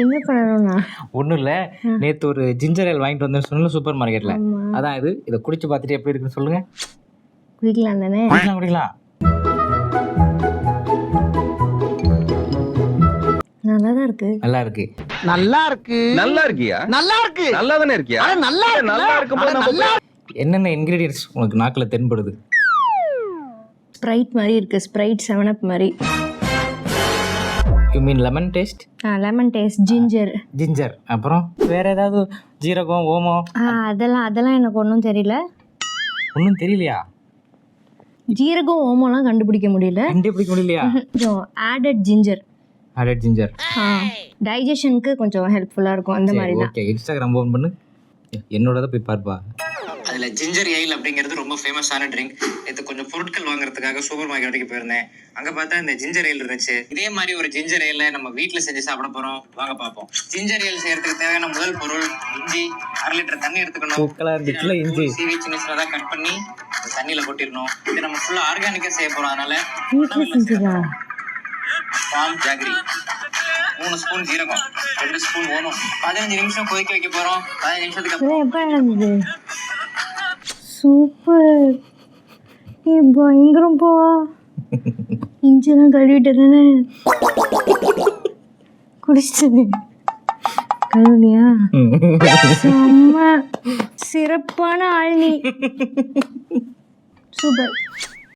என்ன பண்ணணும்னா ஒன்றும் இல்லை, நேற்று ஒரு ஜிஞ்சர் ஏல் வாங்கிட்டு வந்தேன்னு சொன்னல சூப்பர் மார்க்கெட்டில். அதான் இது. இதை குடிச்சு பார்த்துட்டு எப்படி இருக்குன்னு சொல்லுங்கள். குடிக்கலாம் தானே? குடிக்கலாம். நல்லா தான் இருக்கு. நல்லா இருக்கு. நல்லா இருக்கு. நல்லா இருக்கியா? நல்லா இருக்கு. நல்லா தானே இருக்கியா? நல்லா நல்லா இருக்கும்போது நம்ம என்னென்ன இன்கிரீடியன்ஸ் உனக்கு நாக்கில் தென்படுது? ஸ்ப்ரைட் மாதிரி இருக்கு. ஸ்ப்ரைட் 7up மாதிரி. You mean lemon taste? Lemon taste, ginger. அப்புறம் வேற ஏதாவது ஜீரகம், ஓமம்? அதெல்லாம் எனக்கு ஒன்றும் தெரியல. ஒன்றும் தெரியலையா? ஜீரகம், ஓமம்லாம் கண்டுபிடிக்க முடியலையா? கொஞ்சம் ஆடட் ஜிஞ்சர். டைஜஷனுக்கு கொஞ்சம் ஹெல்ப்ஃபுல்லாக இருக்கும். அந்த மாதிரி தான். ஓகே, இன்ஸ்டாகிராம் ஓபன் பண்ணு. என்னோடத போய் பார்ப்பா. அதில் ஜிஞ்சர் ஏல் அப்படிங்கிறது ரொம்ப ஃபேமஸான ட்ரிங்க். இது கொஞ்சம் பொருட்கள் வாங்குறதுக்காக சூப்பர் மார்க்கெட் வரைக்கும் போயிருந்தேன். அங்கே பார்த்தா இந்த ஜிஞ்சர் ஏல் இருந்துச்சு. இதே மாதிரி ஒரு ஜிஞ்சர் ஏலை நம்ம வீட்டில் செஞ்சு சாப்பிட போகிறோம். வாங்க பார்ப்போம். ஜிஞ்சர் ஏல் செய்யறதுக்கு தேவையான முதல் பொருள் இஞ்சி. 1/2 லிட்டர் தண்ணி எடுத்துக்கணும். இஞ்சி சீவி சின்ன சின்னதாக கட் பண்ணி தண்ணியில் கொட்டிடணும். இது நம்ம ஃபுல்லாக ஆர்கானிக்காக செய்ய போகிறோம். அதனால பாம் ஜாகரி, 3 ஸ்பூன் ஜீரகம், 2 ஸ்பூன் ஓமம், 15 நிமிஷம் கொதிக்க வைக்க போகிறோம். 15 நிமிஷத்துக்கு அப்புறம் சூப்பர். பயங்கரம் போ. இஞ்செல்லாம் கழுவிட்டு தானே குடிச்சது. கழுவியா? செம்ம சிறப்பான ஆள் நீ. சூப்பர்.